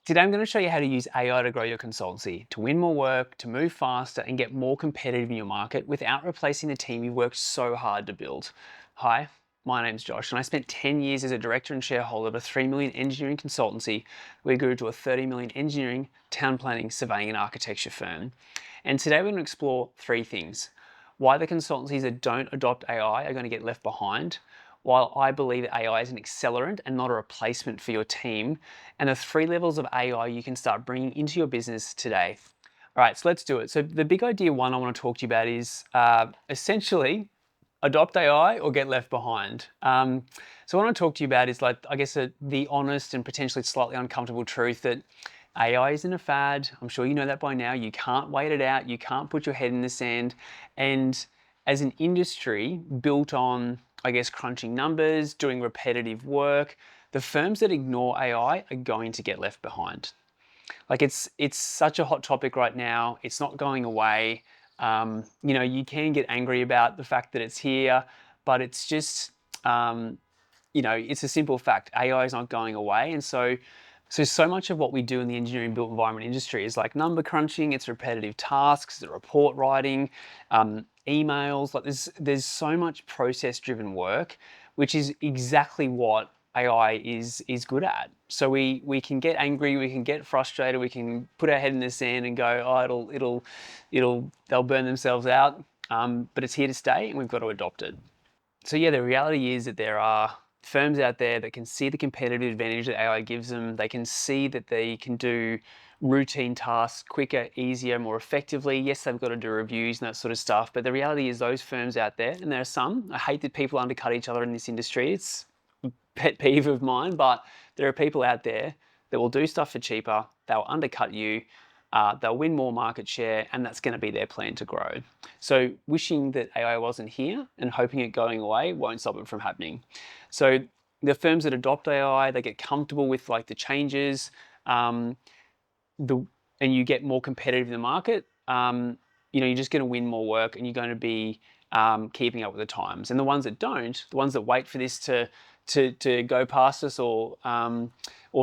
Today I'm going to show you how to use AI to grow your consultancy, to win more work, to move faster and get more competitive in your market without replacing the team you've worked so hard to build. Hi, my name's Josh and I spent 10 years as a director and shareholder of a 3 million engineering consultancy. We grew to a 30 million engineering, town planning, surveying and architecture firm. And today we're going to explore three things. Why the consultancies that don't adopt AI are going to get left behind, while I believe that AI is an accelerant and not a replacement for your team, and the three levels of AI you can start bringing into your business today. All right, so let's do it. So the big idea one I want to talk to you about is essentially adopt AI or get left behind. So what I want to talk to you about is the honest and potentially slightly uncomfortable truth that AI isn't a fad. I'm sure you know that by now. You can't wait it out. You can't put your head in the sand. And as an industry built on, crunching numbers, doing repetitive work, the firms that ignore AI are going to get left behind. It's such a hot topic right now. It's not going away. You can get angry about the fact that it's here, but it's just, it's a simple fact. AI is not going away. And so much of what we do in the engineering built environment industry is like number crunching, it's repetitive tasks, it's report writing, emails. There's so much process driven work, which is exactly what AI is good at. So we can get angry, we can get frustrated, we can put our head in the sand and go, oh, they'll burn themselves out. But it's here to stay and we've got to adopt it. So yeah, the reality is that there are firms out there that can see the competitive advantage that AI gives them. They can see that they can do routine tasks quicker, easier, more effectively. Yes, they've got to do reviews and that sort of stuff, but the reality is those firms out there, and there are some, I hate that people undercut each other in this industry. It's a pet peeve of mine, but there are people out there that will do stuff for cheaper. They'll undercut you. They'll win more market share, and that's going to be their plan to grow. So wishing that AI wasn't here and hoping it going away won't stop it from happening. So the firms that adopt AI, they get comfortable with the changes, and you get more competitive in the market. You're just going to win more work, and you're going to be keeping up with the times. And the ones that don't, the ones that wait for this to go past us or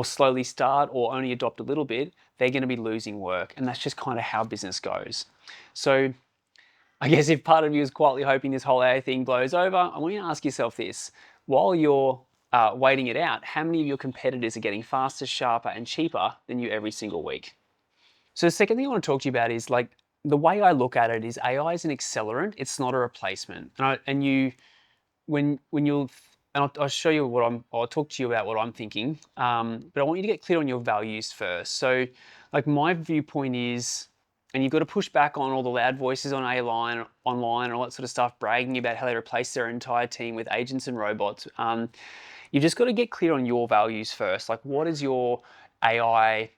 slowly start or only adopt a little bit, they're going to be losing work. And that's just kind of how business goes. So I guess if part of you is quietly hoping this whole AI thing blows over, I want you to ask yourself this. While you're waiting it out, how many of your competitors are getting faster, sharper, and cheaper than you every single week? So the second thing I want to talk to you about is the way I look at it is AI is an accelerant. It's not a replacement. I'll show you I'll talk to you about what I'm thinking, but I want you to get clear on your values first. So my viewpoint is, and you've got to push back on all the loud voices on online and all that sort of stuff, bragging about how they replace their entire team with agents and robots. You've just got to get clear on your values first. What is your AI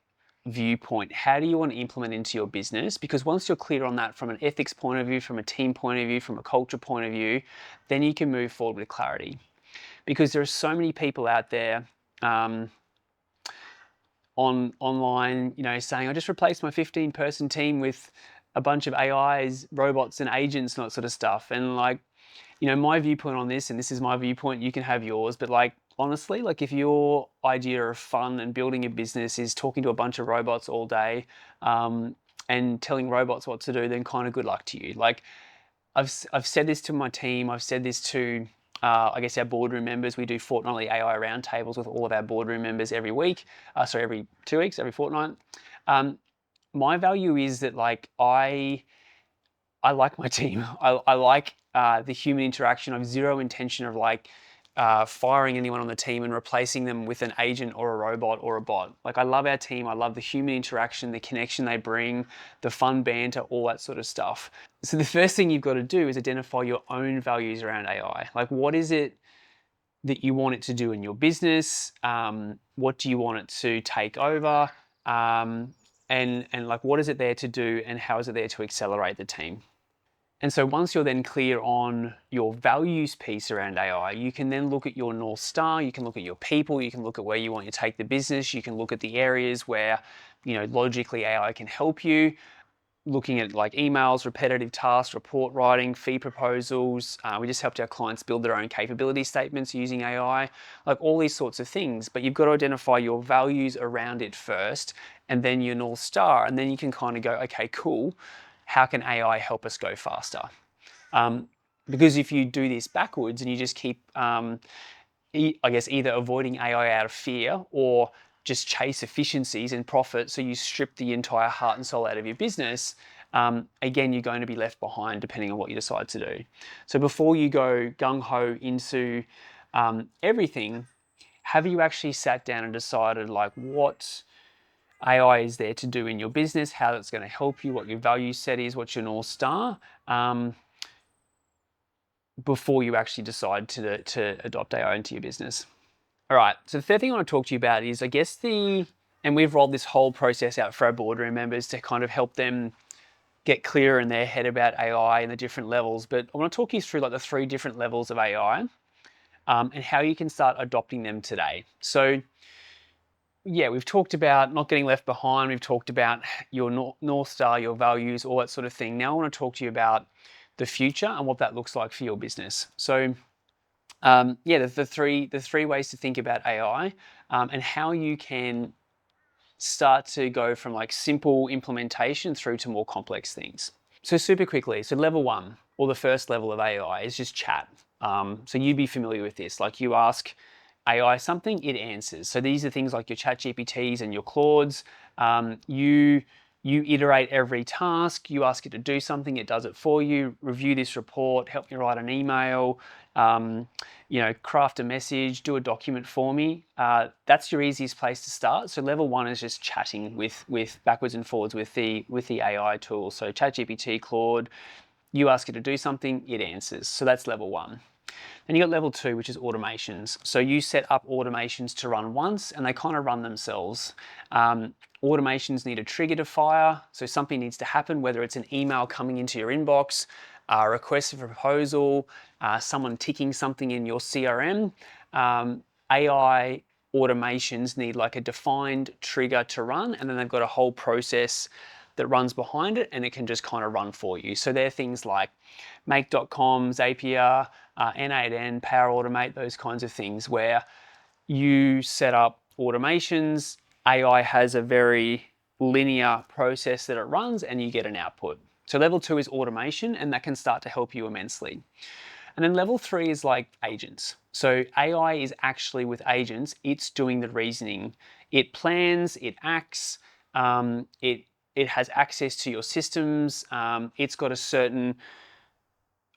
viewpoint? How do you want to implement into your business? Because once you're clear on that from an ethics point of view, from a team point of view, from a culture point of view, then you can move forward with clarity. Because there are so many people out there online, saying, I just replaced my 15-person team with a bunch of AIs, robots and agents and that sort of stuff. And my viewpoint on this, and this is my viewpoint, you can have yours, but honestly, if your idea of fun and building a business is talking to a bunch of robots all day and telling robots what to do, then kind of good luck to you. I've said this to my team, I've said this to our boardroom members. We do fortnightly AI roundtables with all of our boardroom members every week. Every 2 weeks, every fortnight. My value is that I like my team. I like the human interaction. I have zero intention of firing anyone on the team and replacing them with an agent or a robot or a bot. I love our team. I love the human interaction, the connection they bring, the fun banter, all that sort of stuff. So the first thing you've got to do is identify your own values around AI. What is it that you want it to do in your business? What do you want it to take over? And what is it there to do and how is it there to accelerate the team? And so once you're then clear on your values piece around AI, you can then look at your North Star, you can look at your people, you can look at where you want to take the business, you can look at the areas where, logically AI can help you. looking at like emails, repetitive tasks, report writing, fee proposals. We just helped our clients build their own capability statements using AI, like all these sorts of things. But you've got to identify your values around it first, and then your North Star. And then you can kind of go, okay, cool. How can AI help us go faster? Because if you do this backwards and you just keep, I guess, either avoiding AI out of fear or just chase efficiencies and profit, so you strip the entire heart and soul out of your business, again, you're going to be left behind depending on what you decide to do. So before you go gung-ho into everything, have you actually sat down and decided like what AI is there to do in your business, how it's going to help you, what your value set is, what's your North Star, before you actually decide to adopt AI into your business? All right, so the third thing I want to talk to you about is, I guess, and we've rolled this whole process out for our boardroom members to kind of help them get clearer in their head about AI and the different levels. But I want to talk you through like the 3 different levels of AI, and how you can start adopting them today. So yeah, we've talked about not getting left behind. We've talked about your North Star, your values, all that sort of thing. Now I want to talk to you about the future and what that looks like for your business. So yeah, the three ways to think about AI, and how you can start to go from like simple implementation through to more complex things. So super quickly, so level 1, or the first level of AI, is just chat. So you'd be familiar with this. Like you ask AI something, it answers. So these are things like your chat GPTs and your Claudes. You iterate every task, you ask it to do something, it does it for you. Review this report, help me write an email, craft a message, do a document for me. That's your easiest place to start. So level 1 is just chatting with backwards and forwards with the AI tool. So ChatGPT, Claude, you ask it to do something, it answers. So that's level 1. Then you got level 2, which is automations. So you set up automations to run once and they kind of run themselves. Automations need a trigger to fire. So something needs to happen, whether it's an email coming into your inbox, a request for proposal, someone ticking something in your CRM. AI automations need like a defined trigger to run, and then they've got a whole process that runs behind it, and it can just kind of run for you. So they're things like Make.com, Zapier, N8N, Power Automate, those kinds of things where you set up automations, AI has a very linear process that it runs, and you get an output. So level 2 is automation, and that can start to help you immensely. And then level 3 is like agents. So AI is actually with agents, it's doing the reasoning. It plans, it acts, it has access to your systems. It's got a certain,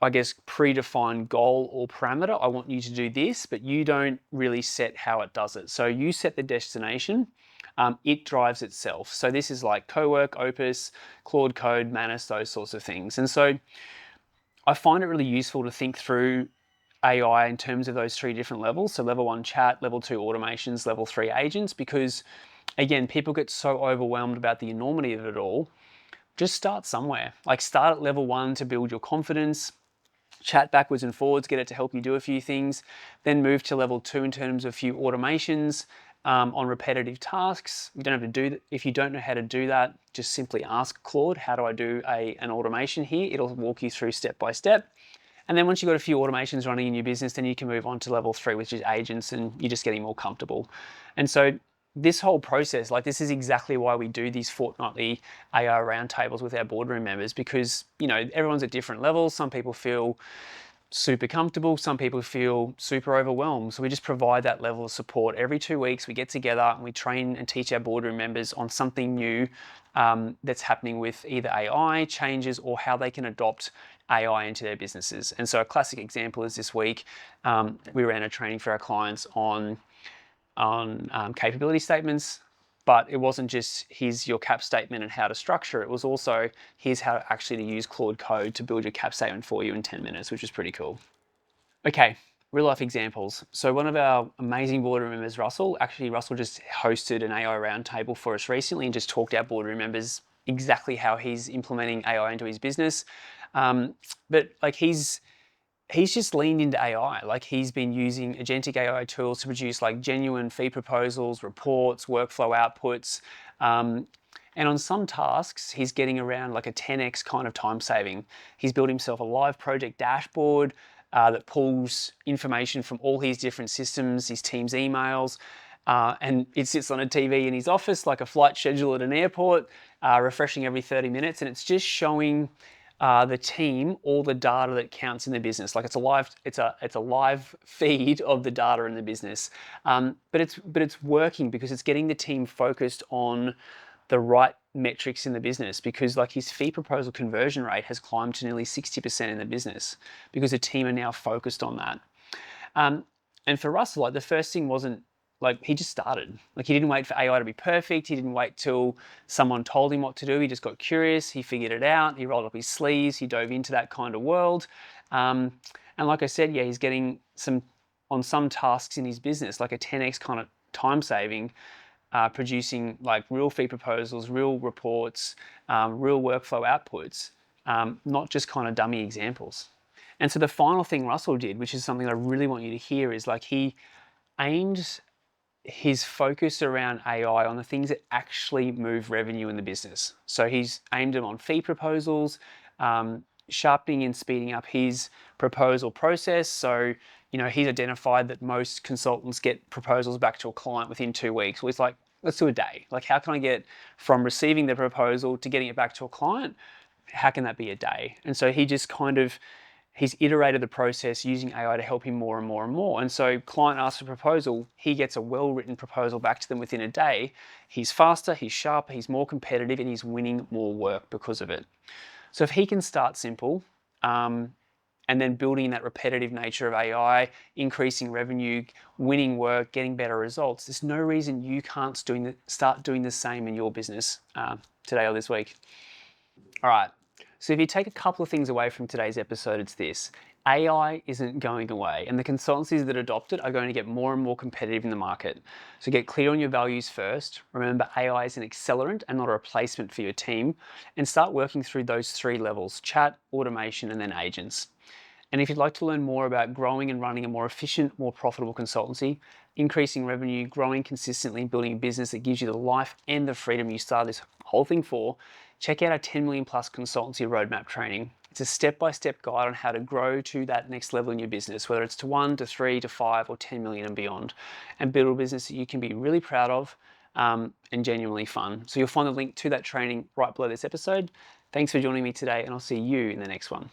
I guess, predefined goal or parameter. I want you to do this, but you don't really set how it does it. So you set the destination, it drives itself. So this is like Cowork, Opus, Claude Code, Manus, those sorts of things. And so I find it really useful to think through AI in terms of those 3 different levels. So level 1 chat, level 2 automations, level 3 agents, because again, people get so overwhelmed about the enormity of it all. Just start somewhere. Like start at level 1 to build your confidence, chat backwards and forwards, get it to help you do a few things, then move to level 2 in terms of a few automations on repetitive tasks. You don't have to do that. If you don't know how to do that, just simply ask Claude, how do I do an automation here? It'll walk you through step by step. And then once you've got a few automations running in your business, then you can move on to level 3, which is agents, and you're just getting more comfortable. And so this whole process, like this is exactly why we do these fortnightly AI roundtables with our boardroom members, because everyone's at different levels. Some people feel super comfortable, some people feel super overwhelmed. So we just provide that level of support. Every 2 weeks we get together and we train and teach our boardroom members on something new that's happening with either AI changes or how they can adopt AI into their businesses. And so a classic example is this week, we ran a training for our clients on capability statements, but it wasn't just here's your cap statement and how to structure it. It was also here's how actually to use Claude Code to build your cap statement for you in 10 minutes, which is pretty cool. Okay, real life examples. So one of our amazing boardroom members, Russell just hosted an AI roundtable for us recently and just talked to our boardroom members exactly how he's implementing AI into his business. But like he's just leaned into AI. Like he's been using agentic AI tools to produce like genuine fee proposals, reports, workflow outputs. And on some tasks, he's getting around like a 10x kind of time saving. He's built himself a live project dashboard that pulls information from all his different systems, his team's emails, and it sits on a TV in his office like a flight schedule at an airport, refreshing every 30 minutes. And it's just showing the team all the data that counts in the business. Like it's a live feed of the data in the business. But it's working because it's getting the team focused on the right metrics in the business, because like his fee proposal conversion rate has climbed to nearly 60% in the business because the team are now focused on that. And for Russell, like the first thing wasn't like he just started. Like he didn't wait for AI to be perfect. He didn't wait till someone told him what to do. He just got curious. He figured it out. He rolled up his sleeves. He dove into that kind of world. And like I said, yeah, he's getting on some tasks in his business, like a 10x kind of time saving, producing like real fee proposals, real reports, real workflow outputs, not just kind of dummy examples. And so the final thing Russell did, which is something I really want you to hear, is like he aimed his focus around AI on the things that actually move revenue in the business. So he's aimed them on fee proposals, sharpening and speeding up his proposal process. So, he's identified that most consultants get proposals back to a client within 2 weeks. Well, he's like, let's do a day. Like, how can I get from receiving the proposal to getting it back to a client? How can that be a day? And so he just he's iterated the process using AI to help him more and more and more. And so client asks a proposal, he gets a well-written proposal back to them within a day. He's faster, he's sharper, he's more competitive, and he's winning more work because of it. So if he can start simple, and then building that repetitive nature of AI, increasing revenue, winning work, getting better results, there's no reason you can't start doing the same in your business today or this week. All right. So if you take a couple of things away from today's episode, it's this. AI isn't going away, and the consultancies that adopt it are going to get more and more competitive in the market. So get clear on your values first. Remember, AI is an accelerant and not a replacement for your team, and start working through those 3 levels: chat, automation, and then agents. And if you'd like to learn more about growing and running a more efficient, more profitable consultancy, increasing revenue, growing consistently, and building a business that gives you the life and the freedom you started this whole thing for, check out our 10 million plus consultancy roadmap training. It's a step-by-step guide on how to grow to that next level in your business, whether it's to 1 to 3 to 5 or 10 million and beyond, and build a business that you can be really proud of and genuinely fun. So you'll find the link to that training right below this episode. Thanks for joining me today, and I'll see you in the next one.